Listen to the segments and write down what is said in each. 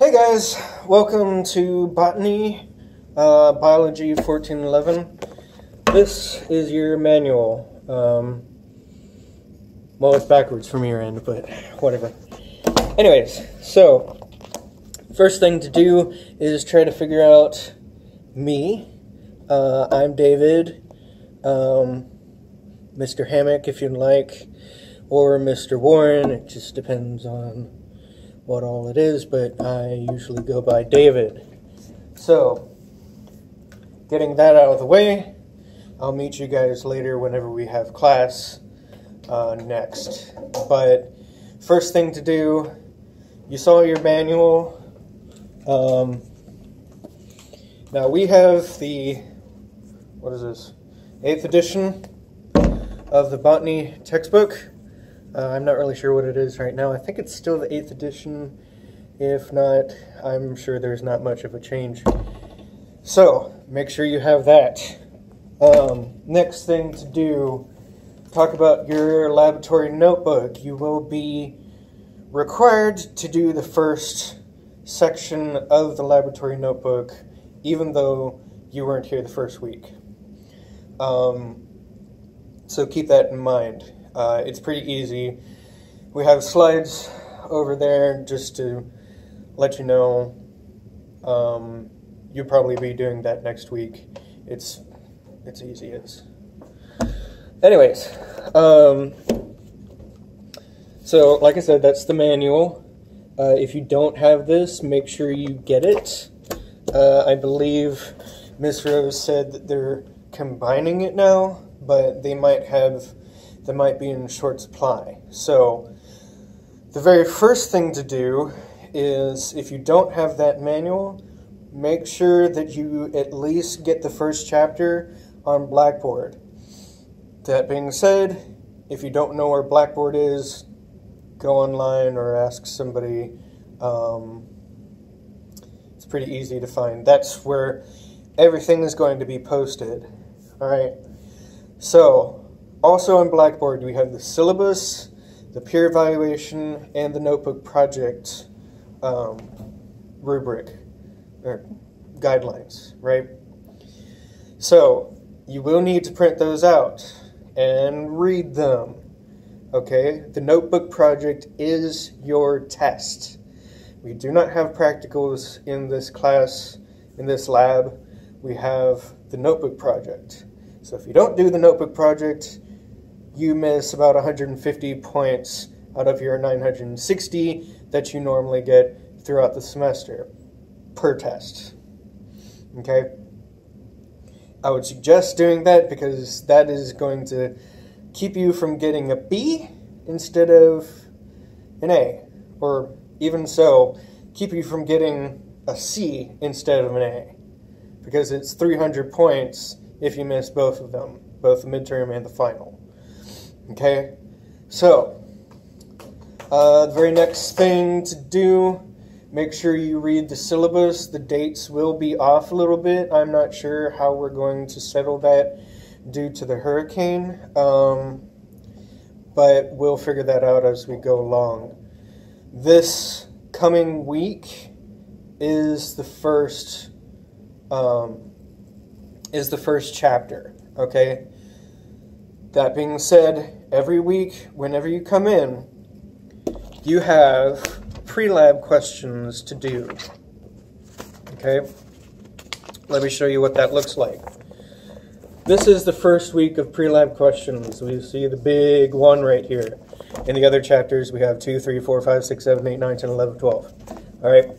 Hey guys, welcome to Botany, Biology 1411. This is your manual. Well, it's backwards from your end, but whatever. Anyways, so, first thing to do is try to figure out me. I'm David, Mr. Hammock if you'd like, or Mr. Warren. It just depends on what all it is, but I usually go by David. So, getting that out of the way, I'll meet you guys later whenever we have class next. But first thing to do, you saw your manual. Now we have the, what is this, 8th edition of the botany textbook. I'm not really sure what it is right now. I think it's still the 8th edition. If not, I'm sure there's not much of a change. So, make sure you have that. Next thing to do, talk about your laboratory notebook. You will be required to do the first section of the laboratory notebook, even though you weren't here the first week. So keep that in mind. It's pretty easy. We have slides over there just to let you know. You'll probably be doing that next week. It's easy as. Anyways, so like I said, that's the manual. If you don't have this, make sure you get it. I believe Miss Rose said that they're combining it now, but they might be in short supply. So the very first thing to do is, if you don't have that manual, make sure that you at least get the first chapter on Blackboard. That being said, if you don't know where Blackboard is, go online or ask somebody. It's pretty easy to find. That's where everything is going to be posted. Alright, so also on Blackboard, we have the syllabus, the peer evaluation, and the notebook project rubric, or guidelines, right? So, you will need to print those out and read them, okay? The notebook project is your test. We do not have practicals in this class, in this lab. We have the notebook project. So if you don't do the notebook project, you miss about 150 points out of your 960 that you normally get throughout the semester per test. Okay? I would suggest doing that because that is going to keep you from getting a B instead of an A. Or even so, keep you from getting a C instead of an A. Because it's 300 points if you miss both of them, both the midterm and the final. Okay, so the very next thing to do, make sure you read the syllabus. The dates will be off a little bit. I'm not sure how we're going to settle that due to the hurricane, but we'll figure that out as we go along. This coming week is the first chapter, okay? That being said, every week, whenever you come in, you have pre-lab questions to do, okay? Let me show you what that looks like. This is the first week of pre-lab questions. We see the big one right here. In the other chapters, we have 2, 3, 4, 5, 6, 7, 8, 9, 10, 11, 12. All right?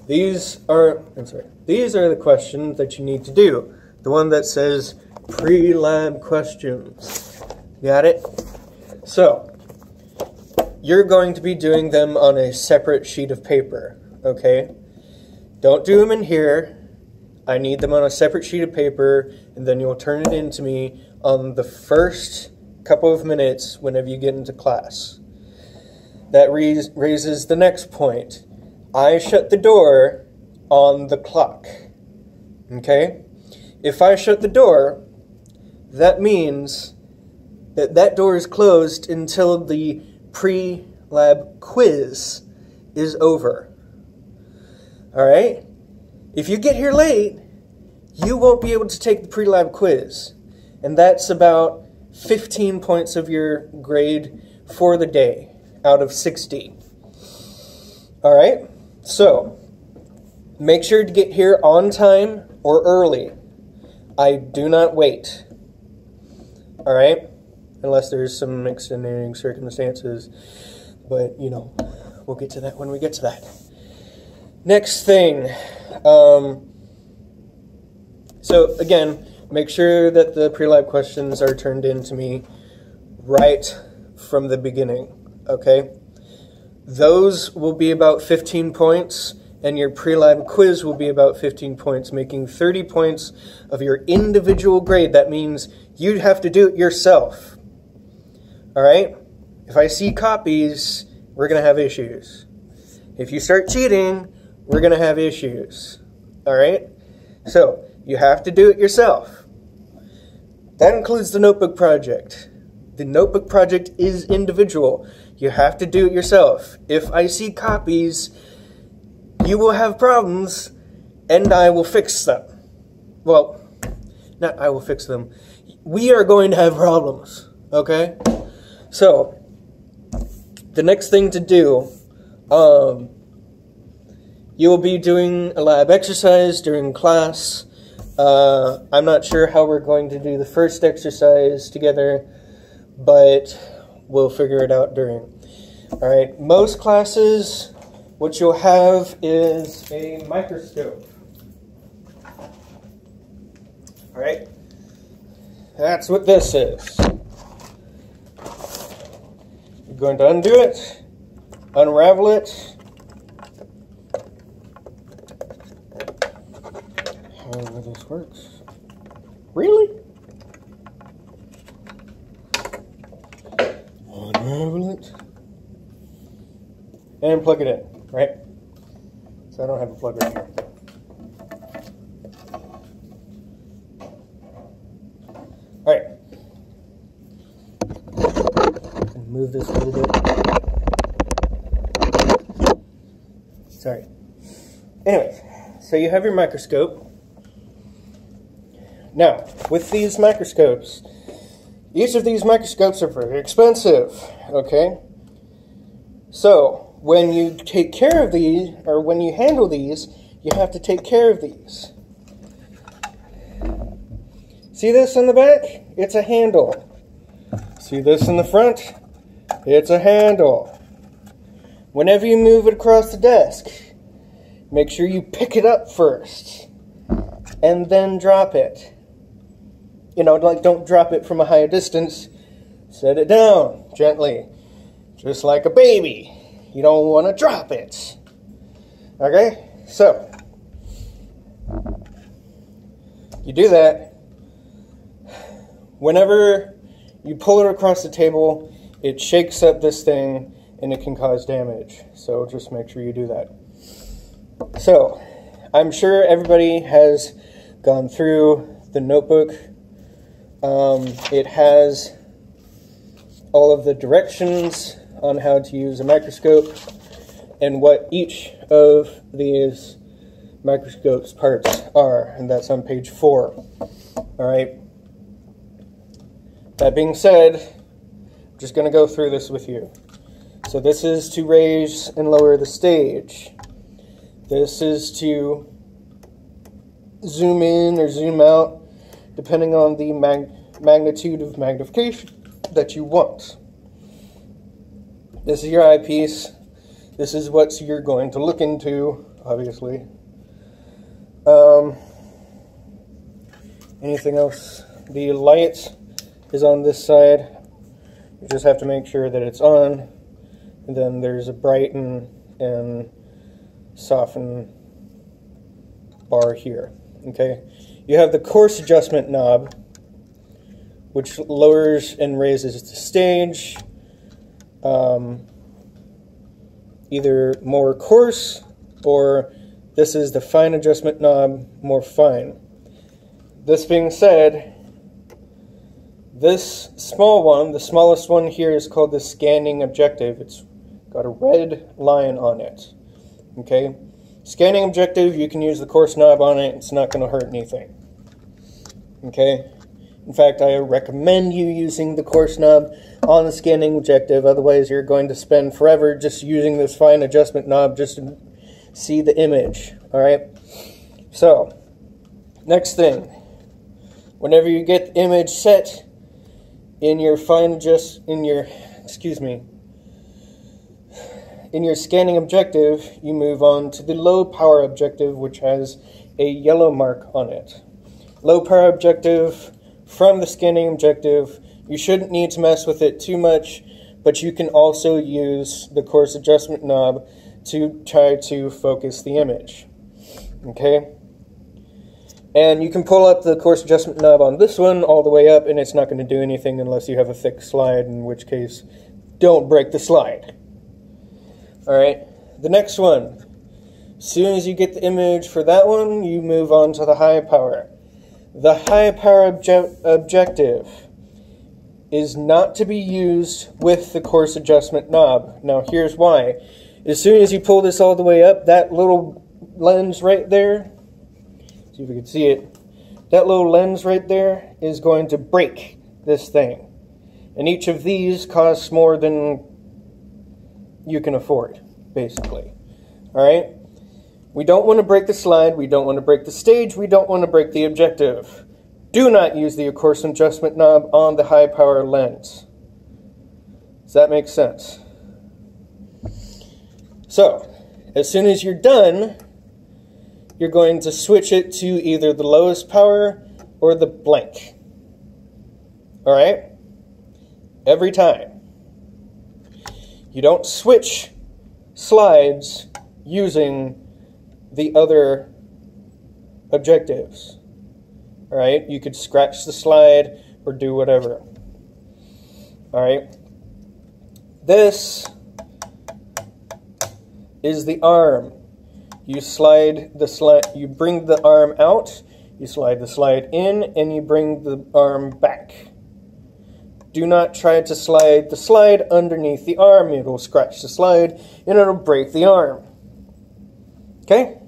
These are the questions that you need to do. The one that says pre-lab questions. Got it? So, you're going to be doing them on a separate sheet of paper, okay? Don't do them in here. I need them on a separate sheet of paper, and then you'll turn it in to me on the first couple of minutes whenever you get into class. That raises the next point. I shut the door on the clock, okay? If I shut the door, that means that that door is closed until the pre-lab quiz is over. All right? If you get here late, you won't be able to take the pre-lab quiz. And that's about 15 points of your grade for the day out of 60. All right? So, make sure to get here on time or early. I do not wait. All right? Unless there's some extenuating circumstances. But, you know, we'll get to that when we get to that. Next thing. So, again, make sure that the pre-lab questions are turned in to me right from the beginning. Okay? Those will be about 15 points, and your pre-lab quiz will be about 15 points, making 30 points of your individual grade. That means you'd have to do it yourself. All right? If I see copies, we're going to have issues. If you start cheating, we're going to have issues. All right? So, you have to do it yourself. That includes the notebook project. The notebook project is individual. You have to do it yourself. If I see copies, you will have problems, and I will fix them. Well, not I will fix them. We are going to have problems, okay? So, the next thing to do, you will be doing a lab exercise during class. I'm not sure how we're going to do the first exercise together, but we'll figure it out during. All right, most classes, what you'll have is a microscope. All right, that's what this is. You're going to undo it, unravel it. However this works. Really? Unravel it. And plug it in, right? So I don't have a plug right here. Alright. Move this a little bit. Sorry. Anyways, so you have your microscope. Now, with these microscopes, each of these microscopes are very expensive, okay? So, when you take care of these, or when you handle these, you have to take care of these. See this in the back? It's a handle. See this in the front? It's a handle. Whenever you move it across the desk, make sure you pick it up first, and then drop it. You know, like, don't drop it from a higher distance. Set it down gently, just like a baby. You don't want to drop it. Okay? So, you do that. Whenever you pull it across the table, it shakes up this thing and it can cause damage. So just make sure you do that. So, I'm sure everybody has gone through the notebook. It has all of the directions on how to use a microscope and what each of these microscope's parts are, and that's on page 4. Alright. That being said, I'm just going to go through this with you. So this is to raise and lower the stage. This is to zoom in or zoom out, depending on the magnitude of magnification that you want. This is your eyepiece. This is what you're going to look into, obviously. Anything else? The light is on this side. You just have to make sure that it's on. And then there's a brighten and soften bar here. Okay. You have the coarse adjustment knob, which lowers and raises the stage. Either more coarse, or this is the fine adjustment knob, more fine. This being said, this small one, the smallest one here, is called the scanning objective. It's got a red line on it. Okay? Scanning objective, you can use the coarse knob on it. It's not going to hurt anything. Okay? In fact, I recommend you using the coarse knob on the scanning objective. Otherwise, you're going to spend forever just using this fine adjustment knob just to see the image. Alright? So, next thing. Whenever you get the image set in your in your scanning objective, you move on to the low power objective, which has a yellow mark on it. Low power objective from the scanning objective, you shouldn't need to mess with it too much, but you can also use the coarse adjustment knob to try to focus the image. Okay? And you can pull up the coarse adjustment knob on this one all the way up, and it's not going to do anything unless you have a thick slide, in which case, don't break the slide. Alright, the next one. As soon as you get the image for that one, you move on to the high power. The high power objective is not to be used with the coarse adjustment knob. Now here's why. As soon as you pull this all the way up, that little lens right there, see if we can see it, that little lens right there is going to break this thing. And each of these costs more than you can afford, basically. Alright? We don't want to break the slide, we don't want to break the stage, we don't want to break the objective. Do not use the coarse adjustment knob on the high power lens. Does that make sense? So, as soon as you're done, you're going to switch it to either the lowest power or the blank. Alright? Every time. You don't switch slides using the other objectives. Alright? You could scratch the slide or do whatever. Alright? This is the arm. You slide the slide, you bring the arm out, you slide the slide in, and you bring the arm back. Do not try to slide the slide underneath the arm. It'll scratch the slide and it'll break the arm. Okay?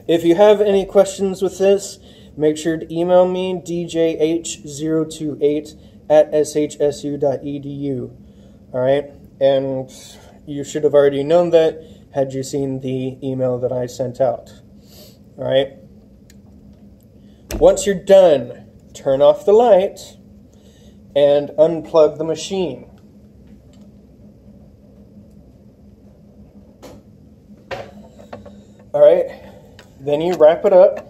If you have any questions with this, make sure to email me, djh028@shsu.edu. Alright? And you should have already known that had you seen the email that I sent out. Alright? Once you're done, turn off the light and unplug the machine. Alright? Then you wrap it up.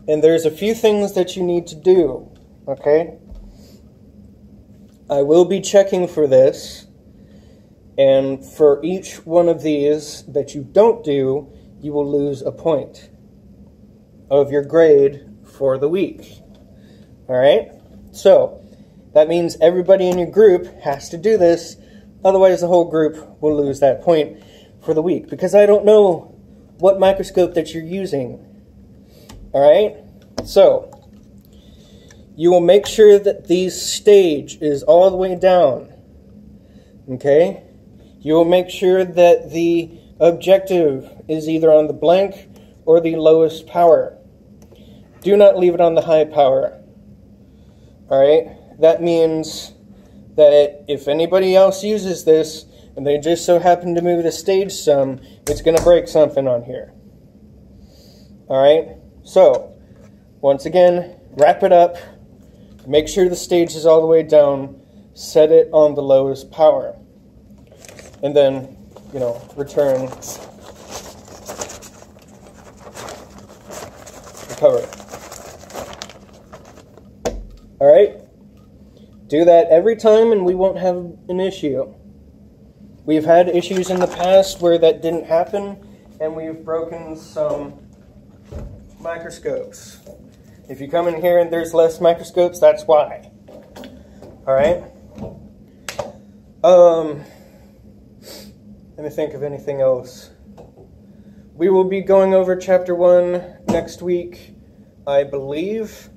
And there's a few things that you need to do, okay? I will be checking for this, and for each one of these that you don't do, you will lose a point of your grade for the week. Alright? So, that means everybody in your group has to do this, otherwise the whole group will lose that point for the week, because I don't know what microscope that you're using. Alright? So, you will make sure that the stage is all the way down. Okay? You will make sure that the objective is either on the blank or the lowest power. Do not leave it on the high power. Alright? That means that if anybody else uses this and they just so happen to move the stage some, it's going to break something on here. Alright? So, once again, wrap it up, make sure the stage is all the way down, set it on the lowest power, and then, return the cover. Alright? Do that every time and we won't have an issue. We've had issues in the past where that didn't happen, and we've broken some microscopes. If you come in here and there's less microscopes, that's why. Alright? Let me think of anything else. We will be going over Chapter 1 next week, I believe.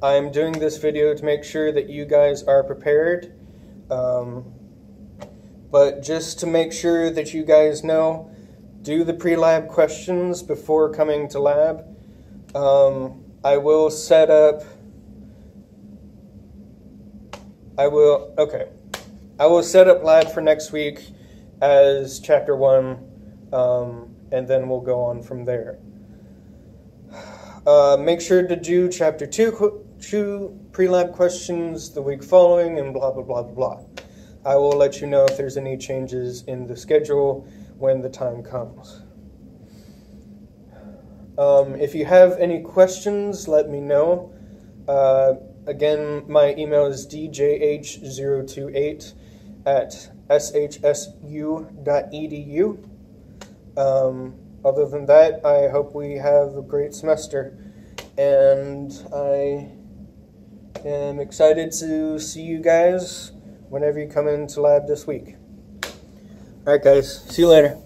I'm doing this video to make sure that you guys are prepared. But just to make sure that you guys know, do the pre-lab questions before coming to lab. I will set up lab for next week as chapter 1, and then we'll go on from there. Make sure to do chapter 2 pre-lab questions the week following, and blah, blah, blah, blah, blah. I will let you know if there's any changes in the schedule when the time comes. If you have any questions, let me know. Again, my email is djh028@shsu.edu. Other than that, I hope we have a great semester, and I am excited to see you guys whenever you come into lab this week. Alright guys, see you later.